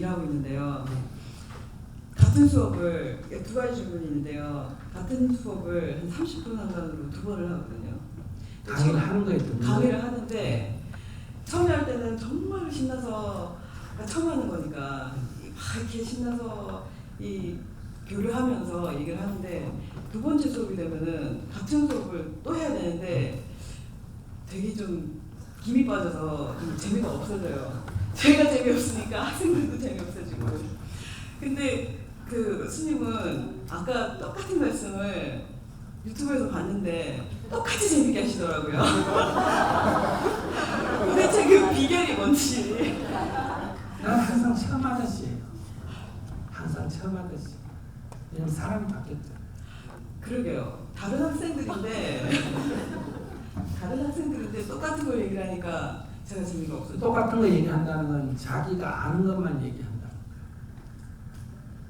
일하고 있는데요. 같은 수업을 두 가지 질문이 있는데요. 같은 수업을 한 30분 한간으로 두 번을 하거든요. 강의를 하는 거에 또 강의를 하는데 처음에 할 때는 정말 신나서 처음 하는 거니까 막 이렇게 신나서 이 교류하면서 얘기를 하는데 두 번째 수업이 되면은 같은 수업을 또 해야 되는데 되게 좀 김이 빠져서 좀 재미가 없어져요. 제가 재미없으니까 학생들도 재미없어지고. 근데 그 스님은 아까 똑같은 말씀을 유튜브에서 봤는데 똑같이 재밌게 하시더라고요. 도대체 그 비결이 뭔지. 난 항상 처음 아저씨예요. 항상 처음 아저씨. 왜냐면 사람이 바뀌었죠. 그러게요. 다른 학생들인데 똑같은 걸 얘기를 하니까 제가 재미가 없어요. 똑같은 거 얘기한다는 건 자기가 아는 것만 얘기한다.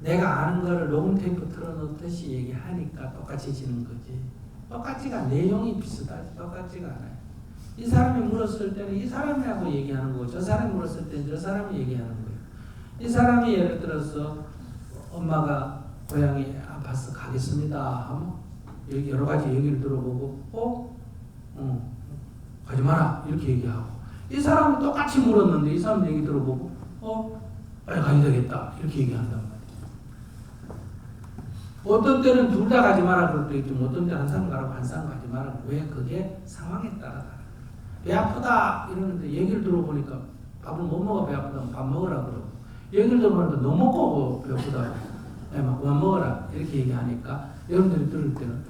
내가 아는 거를 녹음 테이프 틀어놓듯이 얘기하니까 똑같이지는 거지. 똑같지가 내용이 비슷하지 똑같지가 않아요. 이 사람이 물었을 때는 이 사람이라고 얘기하는 거고 저 사람이 물었을 때는 저 사람이 얘기하는 거예요. 이 사람이 예를 들어서 엄마가 고향이 아파서 가겠습니다 하면 여러 가지 얘기를 들어보고 가지 마라 이렇게 얘기하고 이 사람은 똑같이 물었는데 이 사람 얘기 들어보고 빨리 가야 되겠다 이렇게 얘기한단 말이에요. 어떤 때는 둘 다 가지 마라 그럴 때 있지만 어떤 때는 한 사람 가라고 한 사람 가지 마라. 왜? 그게 상황에 따라 다르다. 배 아프다 이러는데 얘기를 들어보니까 밥을 못 먹어 배 아프다면 밥 먹으라 그러고 얘기를 들어보니까 너 먹고 배 아프다 막 그만 먹어라 이렇게 얘기하니까 여러분들이 들을 때는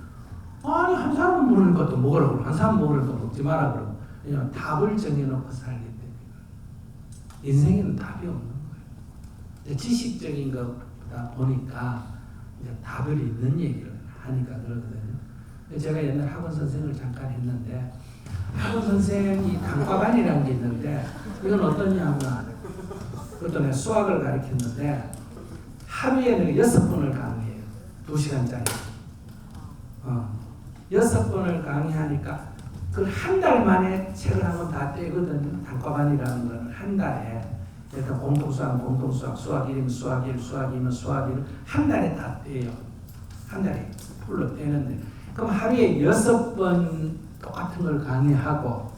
아니 한 사람은 모르니까 또 먹으라 그러고 한 사람은 모르니까 먹지 마라 그러고 왜냐하면 답을 정해놓고 살기 때문에 인생에는 답이 없는 거예요. 지식적인 거다 보니까 이제 답을 있는 얘기를 하니까 그러거든요. 제가 옛날 학원 선생을 잠깐 했는데 학원 선생이 단과반이라는 게 있는데 이건 어떠냐면 그것도 내가 수학을 가르쳤는데 하루에 내가 6번을 강의해요. 2시간짜리. 6번을 강의하니까 그 한 달 만에 책을 한번 다 떼거든요. 단과반이라는 거는 한 달에 일단 공통수학, 수학 1이면 수학 1, 수학 2면 수학 1을 한 달에 다 떼요. 한 달에 풀로 떼는데 그럼 하루에 6번 똑같은 걸 강의하고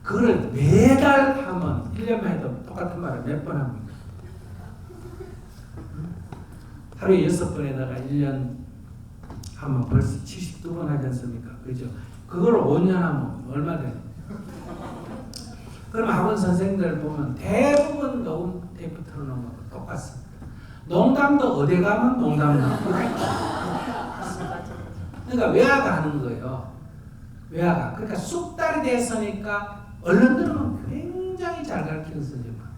그걸 매달 하면 1년만 해도 똑같은 말을 몇 번 합니까? 하루에 6번에다가 1년 하면 벌써 72번 하지 않습니까? 그죠? 그걸 5년 하면 얼마 돼요? 그럼 학원 선생님들 보면 대부분 녹음 테이프 틀어놓은 거 똑같습니다. 농담도 어디 가면 농담 나오고 그러니까 외화가 거예요. 외화가. 그러니까 쑥달이 됐으니까 얼른 들으면 굉장히 잘 가르치는 선생님 같아요.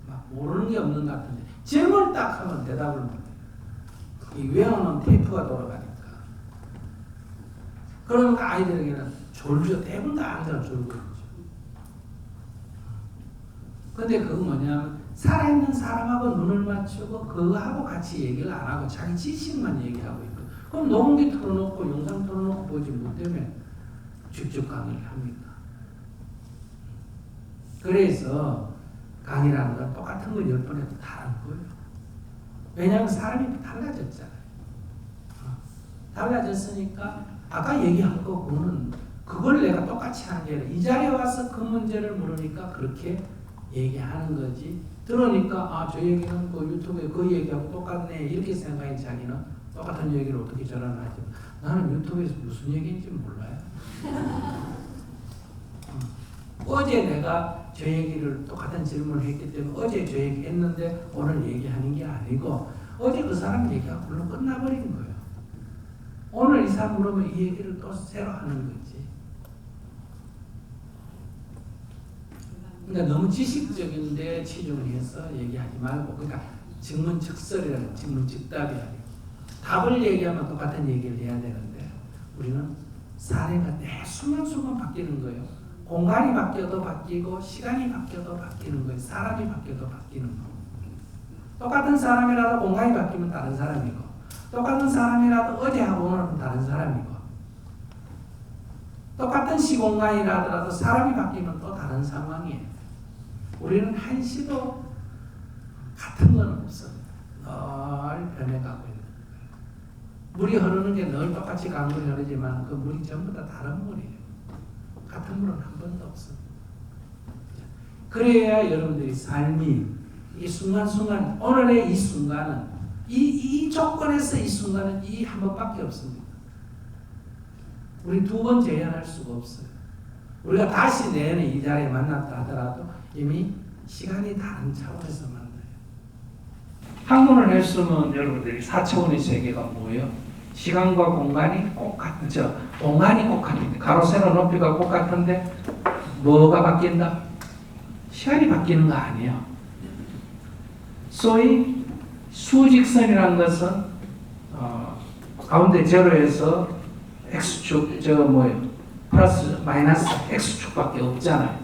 막 모르는 게 없는 것 같은데 질문을 딱 하면 대답을 못해요. 이 외워놓은 테이프가 돌아가니까. 그러니까 아이들에게는 졸죠. 대부분 다 아는 사람 졸고 있죠. 근데 그건 뭐냐면 살아있는 사람하고 눈을 맞추고 그거하고 같이 얘기를 안 하고 자기 지식만 얘기하고 있고 그럼 녹음기 틀어놓고 영상 틀어놓고 보지 못하면 직접 강의를 합니까? 그래서 강의라는 건 똑같은 걸 10번 해도 다른 거예요. 왜냐하면 사람이 달라졌잖아요. 달라졌으니까 아까 얘기한 거 그거는 그걸 내가 똑같이 하는 게 아니라 이 자리에 와서 그 문제를 물으니까 그렇게 얘기하는 거지. 들으니까 저 얘기는 그 유튜브에 그 얘기하고 똑같네 이렇게 생각해 자기는 똑같은 얘기를 어떻게 전환하지. 나는 유튜브에서 무슨 얘기인지 몰라요. 어제 내가 저 얘기를 똑같은 질문을 했기 때문에 어제 저 얘기 했는데 오늘 얘기하는 게 아니고 어제 그 사람 얘기가 물론 끝나버린 거예요. 오늘 이 사람 물으면 이 얘기를 또 새로 하는 거지. 그러니까 너무 지식적인데 치중을 해서 얘기하지 말고 그러니까 증문즉설이라는 증문즉답이 아니고 답을 얘기하면 똑같은 얘기를 해야 되는데 우리는 사례가 매 순간순간 바뀌는 거예요. 공간이 바뀌어도 바뀌고 시간이 바뀌어도 바뀌는 거예요. 사람이 바뀌어도 바뀌는 거예요. 똑같은 사람이라도 공간이 바뀌면 다른 사람이고 똑같은 사람이라도 어제하고 오늘은 다른 사람이고 똑같은 시공간이라도 사람이 바뀌면 또 다른 상황이에요. 우리는 한시도 같은 건 없습니다. 늘 변해가고 있는 거예요. 물이 흐르는 게 늘 똑같이 강물이 흐르지만 그 물이 전부 다 다른 물이에요. 같은 물은 한 번도 없습니다. 그래야 여러분들이 삶이 이 순간순간, 오늘의 이 순간은 이 조건에서 이 순간은 이 한 번밖에 없습니다. 우리 두 번 재현할 수가 없어요. 우리가 다시 내년에 이 자리에 만났다 하더라도 이미 시간이 다른 차원에서 만나요. 학문을 했으면 여러분들이 4차원의 세계가 뭐예요? 시간과 공간이 꼭 같죠. 공간이 꼭 같은데 가로 세로 높이가 꼭 같은데 뭐가 바뀐다? 시간이 바뀌는 거 아니에요. 소위 수직선이라는 것은 가운데 제로에서 x축 플러스 마이너스 x축밖에 없잖아요.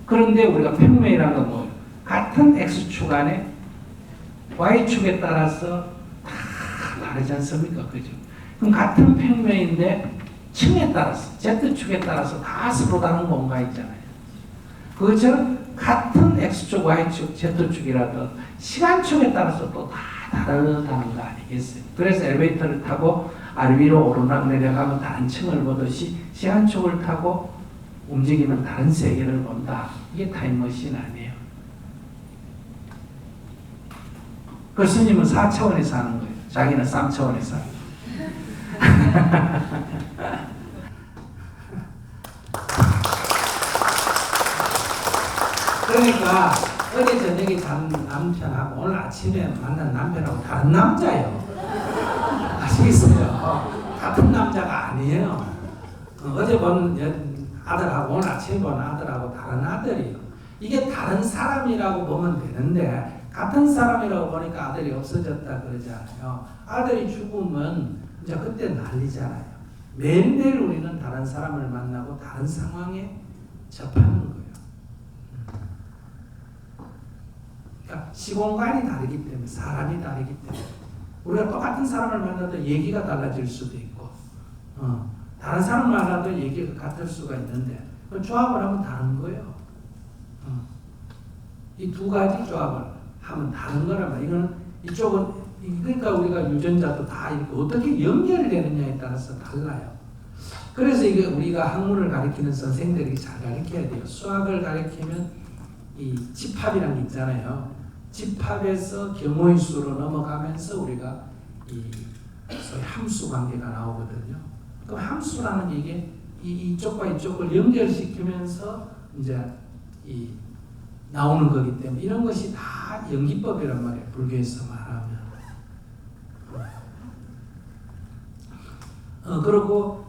그런데 우리가 평면이라는 건 뭐예요? 같은 x축 안에 y축에 따라서 다 다르지 않습니까? 그죠? 그럼 같은 평면인데 층에 따라서 z축에 따라서 다 서로 다른 공간이 있잖아요. 그것처럼 같은 x축, y축, z축이라도 시간축에 따라서 또 다 다르다는 거 아니겠어요? 그래서 엘리베이터를 타고 아래 위로 오르락 내려가면 다른 층을 보듯이 시간축을 타고 움직이는 다른 세계를 본다. 이게 타임머신 아니에요. 그 스님은 4차원에 사는 거예요. 자기는 3차원에 사는 거예요. 그러니까 어제 저녁에 잔 남편하고 오늘 아침에 만난 남편하고 다른 남자예요. 아시겠어요? 같은 남자가 아니에요. 어제 본 아들하고 오늘 아침에 본 아들하고 다른 아들이에요. 이게 다른 사람이라고 보면 되는데 같은 사람이라고 보니까 아들이 없어졌다 그러잖아요. 아들이 죽으면 이제 그때 난리잖아요. 매일매일 우리는 다른 사람을 만나고 다른 상황에 접하는 거예요. 그러니까 시공간이 다르기 때문에 사람이 다르기 때문에 우리가 똑같은 사람을 만나도 얘기가 달라질 수도 있고 다른 사람을 만나도 얘기가 같을 수가 있는데 그 조합을 하면 다른 거예요. 이 두 가지 조합을 하면 다른 거란 말이에요. 이거는 이쪽은 그러니까 우리가 유전자도 다 이렇게 어떻게 연결이 되느냐에 따라서 달라요. 그래서 이게 우리가 학문을 가르치는 선생들이 잘 가르쳐야 돼요. 수학을 가르치면 이 집합이라는 게 있잖아요. 집합에서 경우의 수로 넘어가면서 우리가 이 소위 함수 관계가 나오거든요. 그 함수라는 게 이게 이쪽과 이쪽을 연결시키면서 이제 이 나오는 거기 때문에 이런 것이 다 연기법이란 말이에요. 불교에서 말하면. 그리고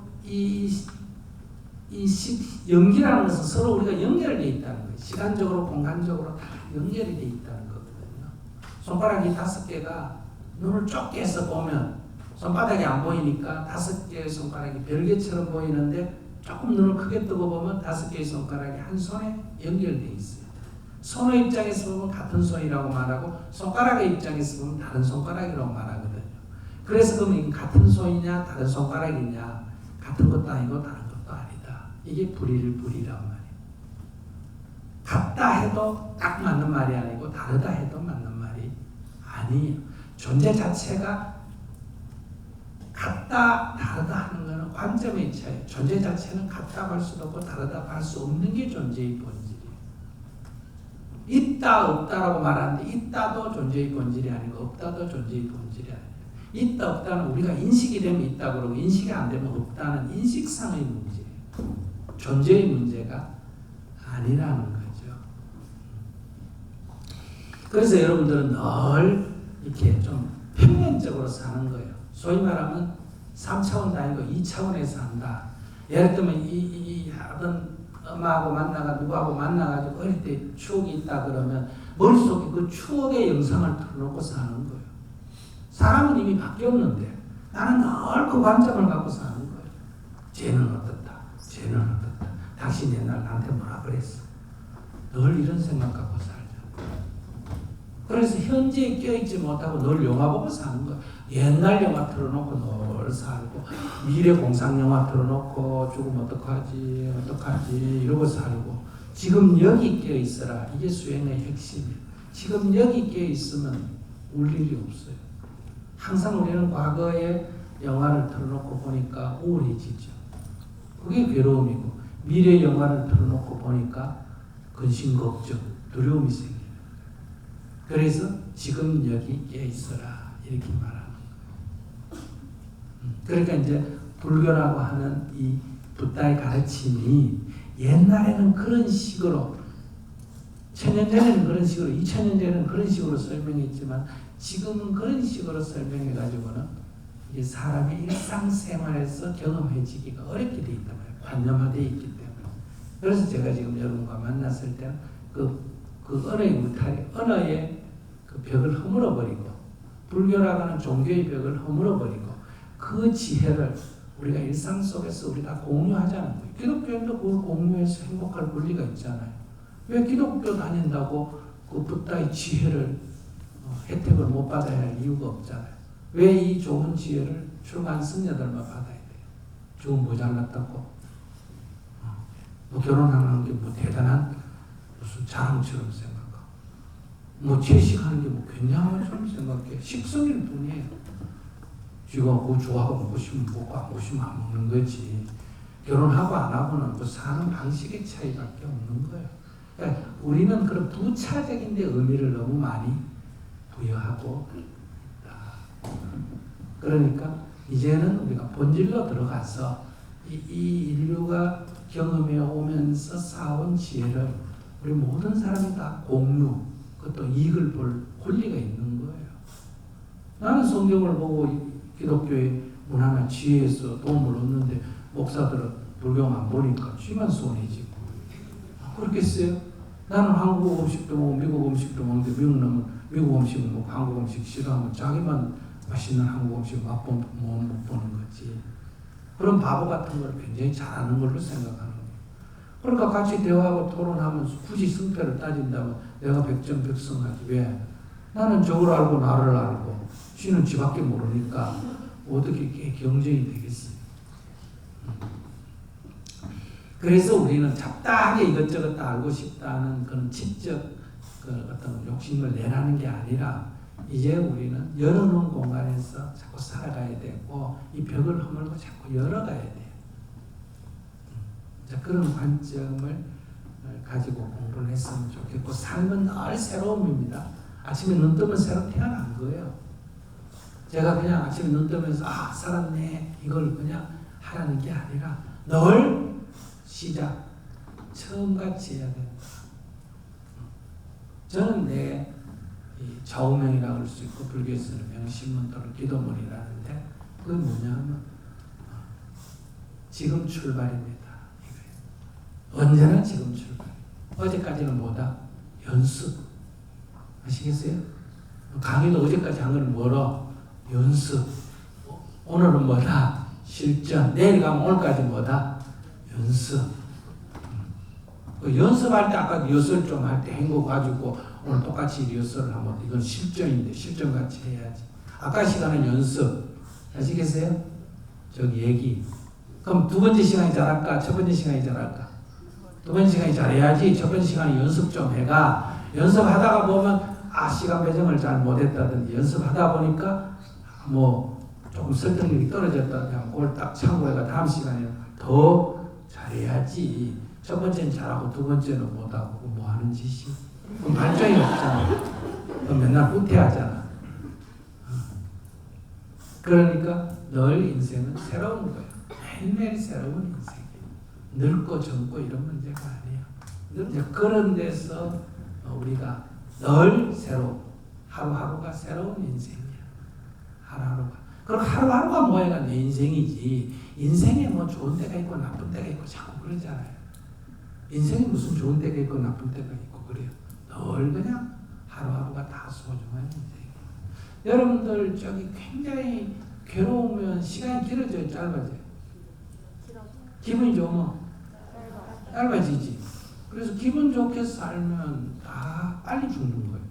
연기라는 것은 서로 우리가 연결되어 있다는 거예요. 시간적으로, 공간적으로 다 연결이 되어 있다는 거거든요. 손가락이 5개가 눈을 좁게 해서 보면 손바닥이 안 보이니까 5개의 손가락이 별개처럼 보이는데 조금 눈을 크게 뜨고 보면 5개의 손가락이 한 손에 연결되어 있어요. 손의 입장에서 보면 같은 손이라고 말하고 손가락의 입장에서 보면 다른 손가락이라고 말하거든요. 그래서 그러면 이게 같은 손이냐 다른 손가락이냐 같은 것도 아니고 다른 것도 아니다. 이게 불이란 말이에요. 같다 해도 딱 맞는 말이 아니고 다르다 해도 맞는 말이 아니에요. 존재 자체가 같다 다르다 하는 것은 관점의 차이. 존재 자체는 같다고 할 수도 없고 다르다고 할 수 없는 게 존재의 본질이에요. 있다 없다라고 말하는데 있다도 존재의 본질이 아니고 없다도 존재의 본질이 아니에요. 있다 없다는 우리가 인식이 되면 있다 그러고 인식이 안 되면 없다는 인식상의 문제예요. 존재의 문제가 아니라는 거죠. 그래서 여러분들은 늘 이렇게 좀 평면적으로 사는 거예요. 소위 말하면 3차원도 아니고 2차원에서 산다. 예를 들면 이 어떤 엄마하고 만나가 누구하고 만나가지고 어릴 때 추억이 있다 그러면 머릿속에 그 추억의 영상을 틀어놓고 사는 거예요. 사람은 이미 바뀌었는데 나는 늘 그 관점을 갖고 사는 거예요. 쟤는 어떻다. 쟤는 어떻다. 당신 옛날 나한테 뭐라 그랬어. 늘 이런 생각 갖고 살자. 그래서 현재에 껴있지 못하고 늘 영화 보고 사는 거예요. 옛날 영화 틀어놓고 늘 살고 미래 공상 영화 틀어놓고 죽으면 어떡하지 이러고 살고 지금 여기 껴있어라. 이게 수행의 핵심이에요. 지금 여기 깨 있으면 울 일이 없어요. 항상 우리는 과거의 영화를 틀어놓고 보니까 우울해지죠. 그게 괴로움이고, 미래 영화를 틀어놓고 보니까 근심, 걱정, 두려움이 생겨요. 그래서 지금 여기 깨 있어라 이렇게 말하는 거예요. 그러니까 이제 불교라고 하는 이 붓다의 가르침이 옛날에는 그런 식으로, 천년 전에는 그런 식으로, 2000년 전에는 그런 식으로 설명했지만 지금은 그런 식으로 설명해 가지고는 이게 사람의 일상생활에서 경험해지기가 어렵게 돼 있단 말이에요. 관념화되어 있기 때문에. 그래서 제가 지금 여러분과 만났을 때는 그 언어의 울타리, 언어의 그 벽을 허물어버리고, 불교라고 하는 종교의 벽을 허물어버리고, 그 지혜를 우리가 일상 속에서 우리 다 공유하자는 거예요. 기독교인도 그걸 공유해서 행복할 권리가 있잖아요. 왜 기독교 다닌다고 그 붓다의 지혜를 혜택을 못 받아야 할 이유가 없잖아요. 왜 이 좋은 지혜를 출가한 승려들만 받아야 돼요? 좋은 모자랐다고 뭐 결혼하는 게 뭐 대단한 무슨 자랑처럼 생각하고, 뭐 채식하는 게 뭐 굉장한 것처럼 생각해. 식성일 뿐이에요. 쥐가 그거 좋아하고 먹고 싶으면 먹고 안 먹고 싶으면 안 먹는 거지. 결혼하고 안 하고는 그 사는 방식의 차이밖에 없는 거예요. 그러니까 우리는 그런 부차적인 데 의미를 너무 많이 부여하고 있다. 그러니까 이제는 우리가 본질로 들어가서 이 인류가 경험해 오면서 쌓아온 지혜를 우리 모든 사람이 다 공유, 그것도 이익을 볼 권리가 있는 거예요. 나는 성경을 보고 기독교의 문화나 지혜에서 도움을 얻는데 목사들은 불경 안 보니까 쥐만 손해지고 그렇겠어요? 나는 한국 음식도 먹고 미국 음식도 먹는데 미국 놈은 미국 음식을 먹고 한국 음식 싫어하면 자기만 맛있는 한국 음식 맛못 보는 거지. 그런 바보 같은 걸 굉장히 잘하는 걸로 생각하는 거예요. 그러니까 같이 대화하고 토론하면서 굳이 승패를 따진다면 내가 백전백승하지. 왜? 나는 저걸 알고 나를 알고 쥐는 쥐밖에 모르니까 어떻게 경쟁이 되겠어요. 그래서 우리는 잡다하게 이것저것 다 알고 싶다는 그런 지적 그 어떤 욕심을 내라는 게 아니라 이제 우리는 열어놓은 공간에서 자꾸 살아가야 되고 이 벽을 허물고 자꾸 열어가야 돼요. 자, 그런 관점을 가지고 공부를 했으면 좋겠고, 삶은 늘 새로움입니다. 아침에 눈 뜨면 새로 태어난 거예요. 제가 그냥 아침에 눈 뜨면서 살았네 이걸 그냥 하라는 게 아니라 늘 시작, 처음같이 해야 된다. 저는 내 좌우명이라고 할 수 있고 불교에서는 명심문 또는 기도문이라는데 그게 뭐냐면 지금 출발입니다. 언제나 지금 출발. 어제까지는 뭐다? 연습. 아시겠어요? 강의도 어제까지 한 거는 뭐로? 연습. 오늘은 뭐다? 실전. 내일 가면 오늘까지 뭐다? 연습. 연습할 때 아까 리허설 좀 할 때 행거 가지고 오늘 똑같이 리허설을 하면 이건 실전인데 실전같이 해야지. 아까 시간은 연습. 아시겠어요? 저기 얘기. 그럼 두 번째 시간이 잘할까? 첫 번째 시간이 잘할까? 두 번째 시간이 잘해야지. 첫 번째 시간에 연습 좀 해가. 연습하다가 보면 시간 배정을 잘 못했다든지 연습하다 보니까 뭐 조금 설득력이 떨어졌다든지 그걸 딱 참고해가 다음 시간에 더 잘해야지. 첫 번째는 잘하고 두 번째는 못하고 뭐 하는 짓이? 그럼 발전이 없잖아. 그럼 맨날 후퇴하잖아. 그러니까 늘 인생은 새로운 거예요. 매일매일 새로운 인생이에요. 늙고 젊고 이런 문제가 아니에요. 그런 데서 우리가 늘 하루하루가 새로운 인생이야. 하루하루가. 그리고 하루하루가 뭐야가 내 인생이지. 인생에 뭐 좋은 때가 있고 나쁜 때가 있고 자꾸 그러잖아요. 인생에 무슨 좋은 때가 있고 나쁜 때가 있고 그래요. 늘 그냥 하루하루가 다 소중한 인생이에요. 여러분들 저기 굉장히 괴로우면 시간이 길어져요? 짧아져요? 기분이 좋으면 짧아지지. 그래서 기분 좋게 살면 다 빨리 죽는 거예요.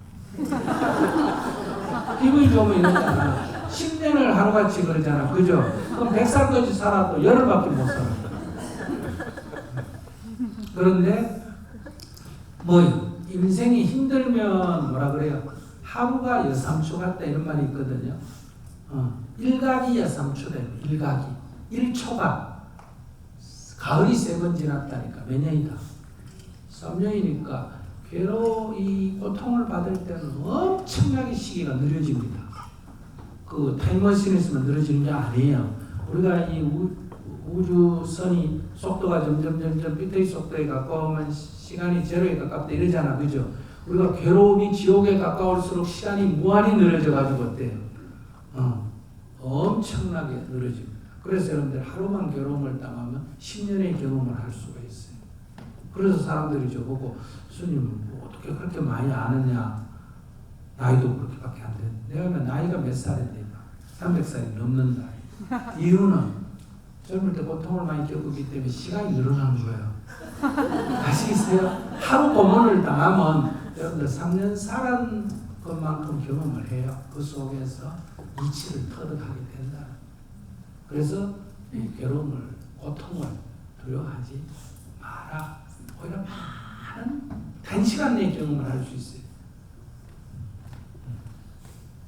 기분이 좋으면 이러잖아. 10년을 하루같이 그러잖아. 그죠? 그럼 100살까지 살아도 열흘밖에 못 살아. 그런데 뭐 인생이 힘들면 뭐라 그래요? 하루가 여삼초 같다 이런 말이 있거든요. 일각이 여삼초다. 일각이 1초가 가을이 3번 지났다니까. 몇 년이다? 3년이니까 이 고통을 받을 때는 엄청나게 시기가 느려집니다. 그 타임머신에 있으면 느려지는 게 아니에요. 우리가 이 우주선이 속도가 점점 빛의 속도에 가까우면 시간이 제로에 가깝다 이러잖아. 그죠? 우리가 괴로움이 지옥에 가까울수록 시간이 무한히 늘어져 가지고 어때요? 엄청나게 늘어집니다. 그래서 여러분들 하루만 괴로움을 당하면 10년의 경험을 할 수가 있어요. 그래서 사람들이 저보고 스님 뭐 어떻게 그렇게 많이 아느냐. 나이도 그렇게밖에 안 돼. 내가 나이가 몇 살인데 300살이 넘는다. 이유는 젊을 때 고통을 많이 겪었기 때문에 시간이 늘어난 거예요. 아시겠어요? 하루 고문을 당하면 여러분들 3년 살은 것만큼 경험을 해요. 그 속에서 이치를 터득하게 된다. 그래서 이 괴로움을, 고통을 두려워하지 마라. 오히려 많은 단시간 내에 경험을 할 수 있어요.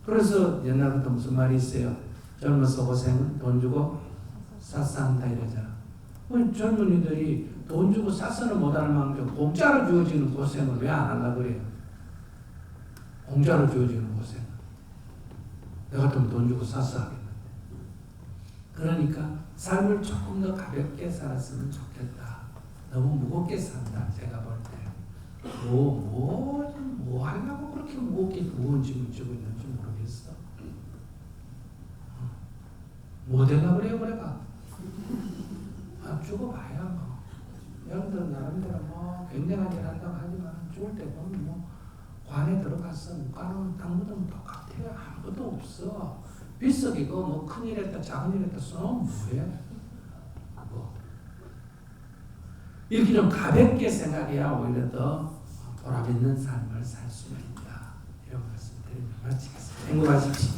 그래서 옛날부터 무슨 말이 있어요? 젊어서 고생은 돈 주고 싸싸 한다 이러잖아. 젊은이들이 돈 주고 싸서는 못할 만큼 공짜로 주어지는 고생을 왜 안 하려고 그래요? 공짜로 주어지는 고생. 내가 같으면 돈 주고 싸서 하겠는데. 그러니까 삶을 조금 더 가볍게 살았으면 좋겠다. 너무 무겁게 산다. 제가 볼 때. 뭐 하려고 그렇게 무거운 짐을 지고 있는지 모르겠어. 뭐 되나 그래요, 그래가? 죽어봐야 뭐. 여러분들 나름대로 뭐 굉장한 일 한다고 하지만 죽을 때 보면 뭐 관에 들어갔어. 관은 당무도 똑같아요. 아무것도 없어. 빗속이고 뭐 큰일 했다 작은 일 했다 써놓으면 뭐해? 뭐. 이렇게 좀 가볍게 생각해야 오히려 더 보람 있는 삶을 살 수가 있다. 이런 말씀 드리며 마치겠습니다. 행복하십시오.